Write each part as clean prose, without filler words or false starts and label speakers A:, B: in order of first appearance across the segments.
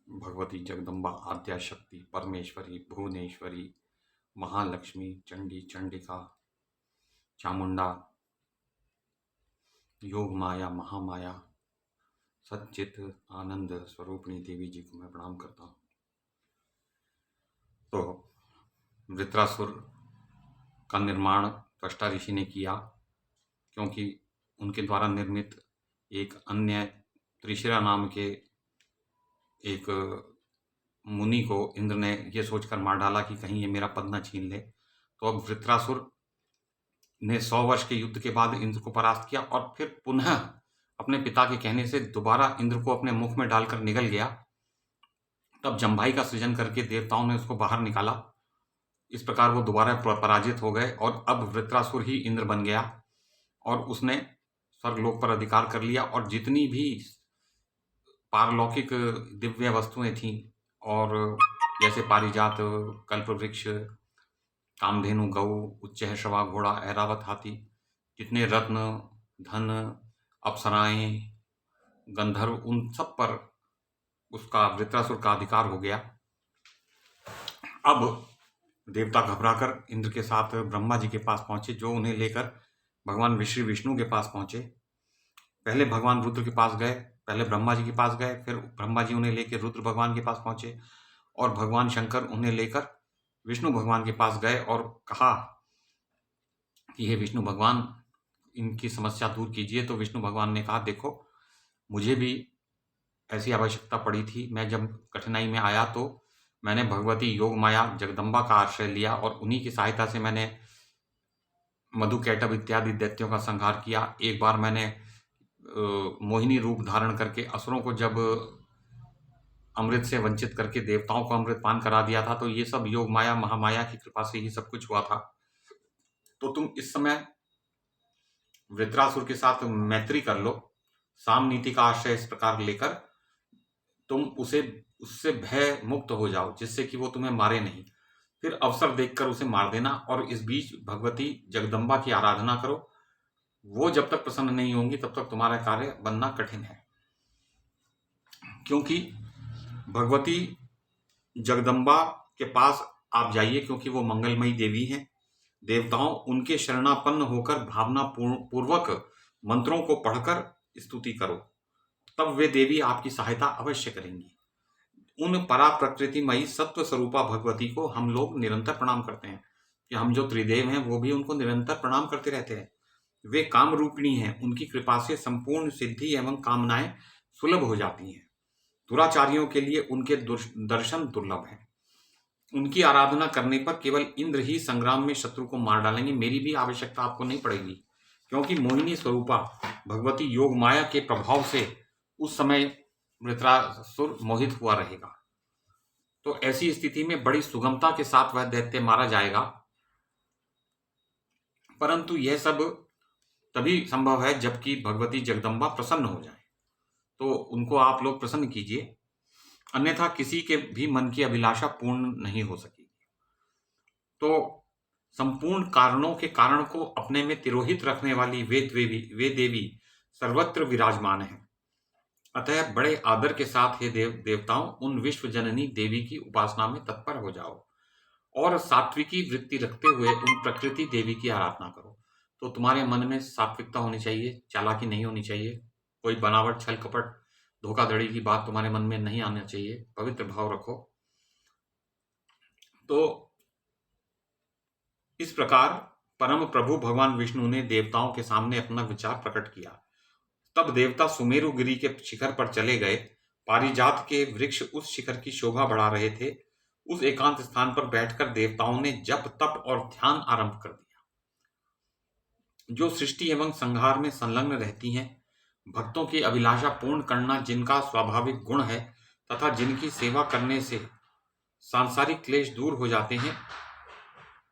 A: भगवती जगदम्बा आद्या शक्ति परमेश्वरी भुवनेश्वरी महालक्ष्मी चंडी चंडिका चामुंडा योग माया महामाया सच्चित आनंद स्वरूपिणी देवी जी को मैं प्रणाम करता हूँ। तो वृत्रासुर का निर्माण त्वष्टा ऋषि ने किया, क्योंकि उनके द्वारा निर्मित एक अन्य त्रिशिरा नाम के एक मुनि को इंद्र ने ये सोचकर मार डाला कि कहीं ये मेरा पद न छीन ले। तो अब वृत्रासुर ने 100 वर्ष के युद्ध के बाद इंद्र को परास्त किया और फिर पुनः अपने पिता के कहने से दोबारा इंद्र को अपने मुख में डालकर निगल गया। तब जम्भाई का सृजन करके देवताओं ने उसको बाहर निकाला। इस प्रकार वो दोबारा पराजित हो गए और अब वृत्रासुर ही इंद्र बन गया और उसने स्वर्गलोक पर अधिकार कर लिया। और जितनी भी पारलौकिक दिव्य वस्तुएं थीं, और जैसे पारिजात, कल्पवृक्ष, कामधेनु गौ, उच्चैःश्रवा घोड़ा, ऐरावत हाथी, जितने रत्न, धन, अप्सराएं, गंधर्व, उन सब पर उसका वृत्रासुर का अधिकार हो गया। अब देवता घबराकर इंद्र के साथ ब्रह्मा जी के पास पहुंचे, जो उन्हें लेकर भगवान श्री विष्णु के पास पहुंचे। पहले भगवान रुद्र के पास गए, पहले ब्रह्मा जी के पास गए, फिर ब्रह्मा जी उन्हें लेकर रुद्र भगवान के पास पहुंचे और भगवान शंकर उन्हें लेकर विष्णु भगवान के पास गए और कहा कि हे विष्णु भगवान, इनकी समस्या दूर कीजिए। तो विष्णु भगवान ने कहा, देखो, मुझे भी ऐसी आवश्यकता पड़ी थी। मैं जब कठिनाई में आया तो मैंने भगवती योग माया जगदम्बा का आश्रय लिया और उन्हीं की सहायता से मैंने मधु कैटभ इत्यादि दैत्यों का संहार किया। एक बार मैंने मोहिनी रूप धारण करके असुरों को जब अमृत से वंचित करके देवताओं को अमृत पान करा दिया था। तो ये सब योग माया महामाया की कृपा से ही सब कुछ हुआ था। तो तुम इस समय वृत्रासुर के साथ मैत्री कर लो। साम नीति का आश्रय इस प्रकार लेकर तुम उससे भय मुक्त हो जाओ, जिससे कि वो तुम्हें मारे नहीं। फिर अवसर देखकर उसे मार देना और इस बीच भगवती जगदम्बा की आराधना करो। वो जब तक प्रसन्न नहीं होंगी तब तक तुम्हारा कार्य बनना कठिन है, क्योंकि भगवती जगदम्बा के पास आप जाइए, क्योंकि वो मंगलमयी देवी हैं। देवताओं उनके शरणापन्न होकर भावना पूर्वक मंत्रों को पढ़कर स्तुति करो, तब वे देवी आपकी सहायता अवश्य करेंगी। उन परा प्रकृतिमयी सत्व स्वरूपा भगवती को हम लोग निरंतर प्रणाम करते हैं, कि हम जो त्रिदेव हैं वो भी उनको निरंतर प्रणाम करते रहते हैं। वे काम रूपिणी हैं, उनकी कृपा से संपूर्ण सिद्धि एवं कामनाएं सुलभ हो जाती हैं। दुराचारियों के लिए उनके दर्शन दुर्लभ हैं। उनकी आराधना करने पर केवल इंद्र ही संग्राम में शत्रु को मार डालेंगे। मेरी भी आवश्यकता आपको नहीं पड़ेगी, क्योंकि मोहिनी स्वरूपा भगवती योग माया के प्रभाव से उस समय वृत्रासुर मोहित हुआ रहेगा। तो ऐसी स्थिति में बड़ी सुगमता के साथ वह दैत्य मारा जाएगा। परंतु यह सब तभी संभव है जबकि भगवती जगदम्बा प्रसन्न हो जाए। तो उनको आप लोग प्रसन्न कीजिए, अन्यथा किसी के भी मन की अभिलाषा पूर्ण नहीं हो सकेगी। तो संपूर्ण कारणों के कारण को अपने में तिरोहित रखने वाली वे देवी सर्वत्र विराजमान है। अतः बड़े आदर के साथ हे देवताओं, उन विश्व जननी देवी की उपासना में तत्पर हो जाओ और सात्विकी वृत्ति रखते हुए उन प्रकृति देवी की आराधना करो। तो तुम्हारे मन में सात्विकता होनी चाहिए, चालाकी नहीं होनी चाहिए, कोई बनावट, छल कपट, धोखाधड़ी की बात तुम्हारे मन में नहीं आना चाहिए। पवित्र भाव रखो। तो इस प्रकार परम प्रभु भगवान विष्णु ने देवताओं के सामने अपना विचार प्रकट किया। तब देवता सुमेरु गिरी के शिखर पर चले गए। पारिजात के वृक्ष उस शिखर की शोभा बढ़ा रहे थे। उस एकांत स्थान पर बैठकर देवताओं ने जप, तप और ध्यान आरंभ कर दिया। जो सृष्टि एवं संहार में संलग्न रहती हैं, भक्तों की अभिलाषा पूर्ण करना जिनका स्वाभाविक गुण है तथा जिनकी सेवा करने से सांसारिक क्लेश दूर हो जाते हैं,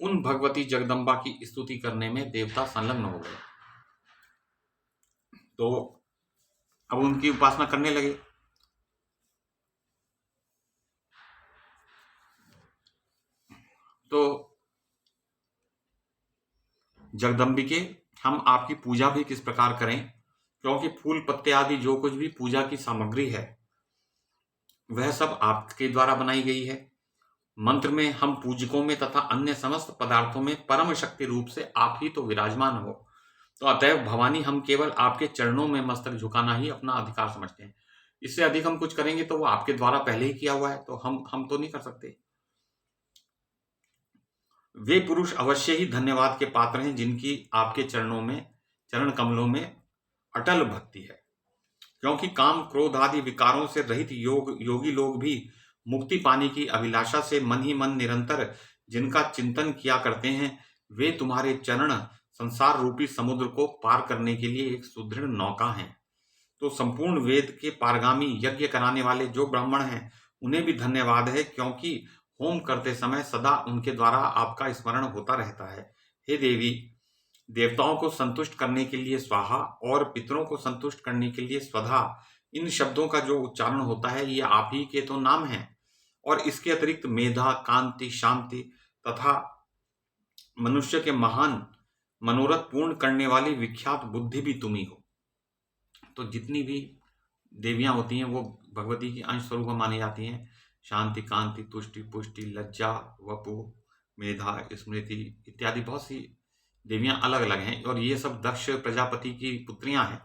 A: उन भगवती जगदम्बा की स्तुति करने में देवता संलग्न हो गए। तो अब उनकी उपासना करने लगे। तो जगदम्बिके, हम आपकी पूजा भी किस प्रकार करें, क्योंकि फूल पत्ते आदि जो कुछ भी पूजा की सामग्री है वह सब आपके द्वारा बनाई गई है। मंत्र में, हम पूजकों में तथा अन्य समस्त पदार्थों में परम शक्ति रूप से आप ही तो विराजमान हो। तो अतएव भवानी, हम केवल आपके चरणों में मस्तक झुकाना ही अपना अधिकार समझते हैं। इससे अधिक हम कुछ करेंगे तो वो आपके द्वारा पहले ही किया हुआ है, तो हम तो नहीं कर सकते। वे पुरुष अवश्य ही धन्यवाद के पात्र हैं जिनकी आपके चरण कमलों में अटल भक्ति है। क्योंकि काम क्रोध आदि विकारों से रहित योगी लोग भी मुक्ति पाने की अभिलाषा से मन ही मन निरंतर जिनका चिंतन किया करते हैं, वे तुम्हारे चरण संसार रूपी समुद्र को पार करने के लिए एक सुदृढ़ नौका हैं। तो संपूर्ण वेद के पारगामी यज्ञ कराने वाले जो ब्राह्मण हैं, उन्हें भी धन्यवाद है, क्योंकि होम करते समय सदा उनके द्वारा आपका स्मरण होता रहता है। हे देवी, देवताओं को संतुष्ट करने के लिए स्वाहा और पितरों को संतुष्ट करने के लिए स्वधा, इन शब्दों का जो उच्चारण होता है, ये आप ही के तो नाम हैं। और इसके अतिरिक्त मेधा, कांति, शांति तथा मनुष्य के महान मनोरथ पूर्ण करने वाली विख्यात बुद्धि भी तुम ही हो। तो जितनी भी देवियां होती हैं वो भगवती की अंश स्वरूप मानी जाती हैं। शांति, कांति, तुष्टि, पुष्टि, लज्जा, वपु, मेधा, स्मृति इत्यादि बहुत सी देवियां अलग अलग हैं, और ये सब दक्ष प्रजापति की पुत्रियां हैं,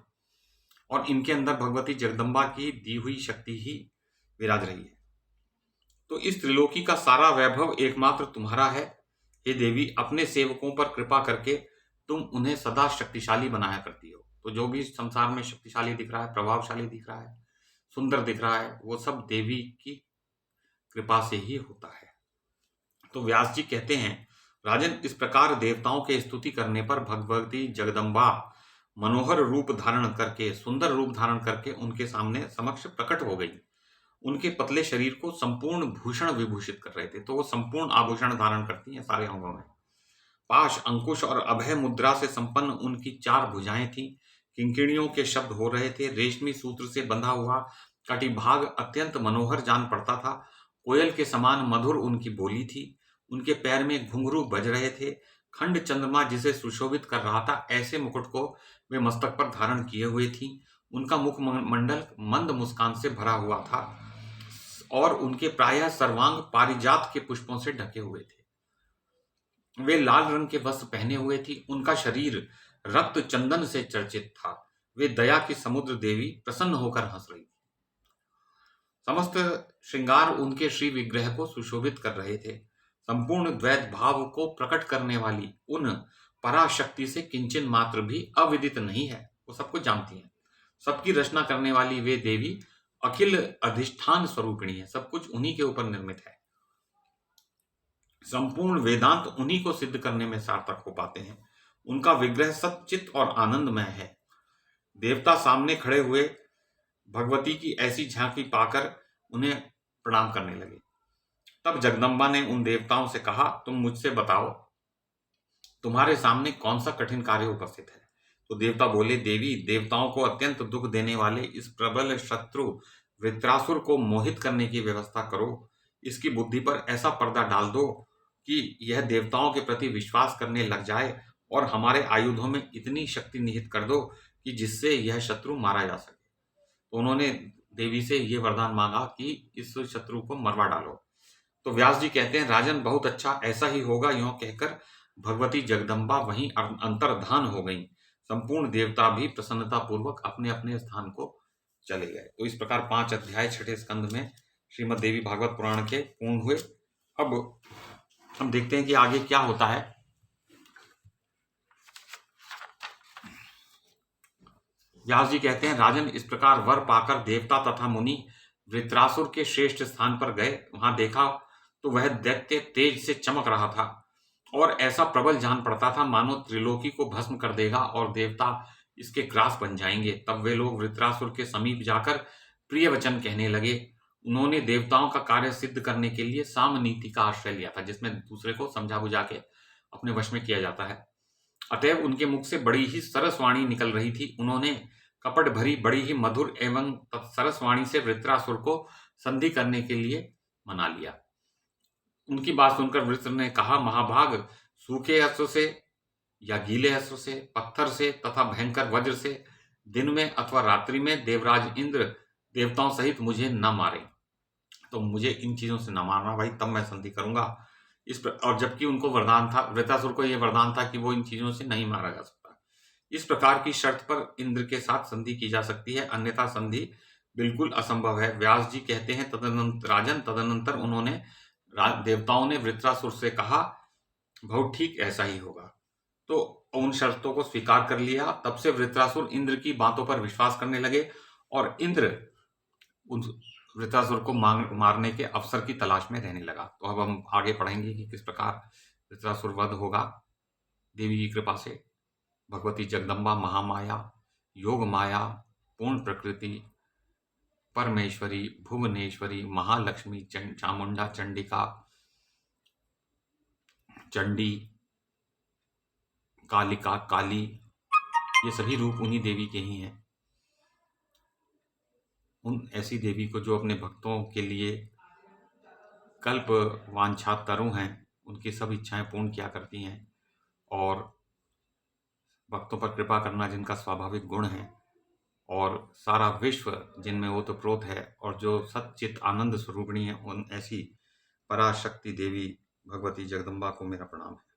A: और इनके अंदर भगवती जगदम्बा की दी हुई शक्ति ही विराज रही है। तो इस त्रिलोकी का सारा वैभव एकमात्र तुम्हारा है। हे देवी, अपने सेवकों पर कृपा करके तुम उन्हें सदा शक्तिशाली बनाया करती हो। तो जो भी संसार में शक्तिशाली दिख रहा है, प्रभावशाली दिख रहा है, सुंदर दिख रहा है, वो सब देवी की कृपा से ही होता है। तो व्यास जी कहते हैं, राजन, इस प्रकार देवताओं के स्तुति करने पर भगवती जगदम्बा मनोहर रूप धारण करके, सुंदर रूप धारण करके उनके सामने समक्ष प्रकट हो गई। उनके पतले शरीर को संपूर्ण भूषण विभूषित कर रहे थे, तो वो संपूर्ण आभूषण धारण करती हैं सारे अंगों में। पाश, अंकुश और अभय मुद्रा से संपन्न उनकी 4 भुजाएं थीं। किंकिणियों के शब्द हो रहे थे। रेशमी सूत्र से बंधा हुआ कटिभाग अत्यंत मनोहर जान पड़ता था। कोयल के समान मधुर उनकी बोली थी। उनके पैर में घुंघरू बज रहे थे। खंड चंद्रमा जिसे सुशोभित कर रहा था, ऐसे मुकुट को वे मस्तक पर धारण किए हुए थी। उनका मुख मंडल मंद मुस्कान से भरा हुआ था, और उनके प्रायः सर्वांग पारिजात के पुष्पों से ढके हुए थे। वे लाल रंग के वस्त्र पहने हुए थी। उनका शरीर रक्त चंदन से चर्चित था। वे दया की समुद्र देवी प्रसन्न होकर हंस रही थी। समस्त श्रृंगार उनके श्री विग्रह को सुशोभित कर रहे थे। संपूर्ण द्वैत भाव को प्रकट करने वाली उन पराशक्ति से किंचन मात्र भी अविदित नहीं है। वो सब कुछ जानती हैं। सबकी रचना करने वाली वे देवी अखिल अधिष्ठान स्वरूपिणी है। सब कुछ उन्हीं के ऊपर निर्मित है। संपूर्ण वेदांत उन्हीं को सिद्ध करने में सार्थक हो पाते हैं। उनका विग्रह सच्चित और आनंदमय है। देवता सामने खड़े हुए भगवती की ऐसी झांकी पाकर उन्हें प्रणाम करने लगे। तब जगदम्बा ने उन देवताओं से कहा, तुम मुझसे बताओ, तुम्हारे सामने कौन सा कठिन कार्य उपस्थित है। तो देवता बोले, देवी, देवताओं को अत्यंत दुख देने वाले इस प्रबल शत्रु वृत्रासुर को मोहित करने की व्यवस्था करो। इसकी बुद्धि पर ऐसा पर्दा डाल दो कि यह देवताओं के प्रति विश्वास करने लग जाए, और हमारे आयुधों में इतनी शक्ति निहित कर दो कि जिससे यह शत्रु मारा जा सके। तो उन्होंने देवी से यह वरदान मांगा कि इस शत्रु को मरवा डालो। तो व्यास जी कहते हैं, राजन, बहुत अच्छा, ऐसा ही होगा। यूं कहकर भगवती जगदम्बा वहीं अंतर्धान हो गई। संपूर्ण देवता भी प्रसन्नता पूर्वक अपने अपने स्थान को चले गए। तो इस प्रकार 5 अध्याय 6ठे स्कंद में श्रीमद् देवी भागवत पुराण के पूर्ण हुए। अब हम देखते हैं कि आगे क्या होता है। व्यास जी कहते हैं, राजन, इस प्रकार वर पाकर देवता तथा मुनि वृत्रासुर के श्रेष्ठ स्थान पर गए। वहां देखा तो वह दैत्य तेज से चमक रहा था, और ऐसा प्रबल जान पड़ता था मानो त्रिलोकी को भस्म कर देगा और देवता इसके ग्रास बन जाएंगे। तब वे लोग वृत्रासुर के समीप जाकर प्रिय वचन कहने लगे। उन्होंने देवताओं का कार्य सिद्ध करने के लिए साम नीति का आश्रय लिया था, जिसमें दूसरे को समझा बुझा के अपने वश में किया जाता है। अतएव उनके मुख से बड़ी ही सरस वाणी निकल रही थी। उन्होंने कपट भरी बड़ी ही मधुर एवं सरस वाणी से वृत्रासुर को संधि करने के लिए मना लिया। उनकी बात सुनकर वृत्र ने कहा, महाभाग, सूखे अस्त्र से या गीले अस्त्र से, पत्थर से तथा भयंकर वज्र से दिन में अथवा रात्रि में देवराज इंद्र देवताओं सहित मुझे न मारे। तो मुझे इन चीज़ों से ना मारना भाई, तब मैं संधि करूँगा। और जबकि उनको वरदान था, वृत्रासुर को ये वरदान था कि वो इन चीज़ों से नहीं मारा जा सकता। इस प्रकार की शर्त पर इंद्र के साथ संधि की जा सकती है, अन्यथा संधि बिल्कुल असंभव है। व्यास जी कहते हैं, तदनंतर उन्होंने देवताओं ने वृत्रासुर से कहा, बहुत ठीक ऐसा ही होगा। तो उन शर्तों को स्वीकार कर लिया। तब से वृत्रासुर इंद्र की बातों पर विश्वास करने लगे और इंद्र उन वृत्रासुर को मारने के अवसर की तलाश में रहने लगा। तो अब हम आगे पढ़ेंगे कि किस प्रकार वृत्रासुर वध होगा देवी की कृपा से। भगवती जगदम्बा महामाया, योग माया, पूर्ण प्रकृति, परमेश्वरी, भुवनेश्वरी, महालक्ष्मी, चामुंडा, चंडिका, चंडी, कालिका, काली, ये सभी रूप उन्हीं देवी के ही हैं। उन ऐसी देवी को जो अपने भक्तों के लिए कल्प वांछा तरु हैं, उनकी सब इच्छाएं पूर्ण किया करती हैं और भक्तों पर कृपा करना जिनका स्वाभाविक गुण है और सारा विश्व जिनमें ओतप्रोत है और जो सच्चित आनंद स्वरूपिणी है, उन ऐसी पराशक्ति देवी भगवती जगदम्बा को मेरा प्रणाम है।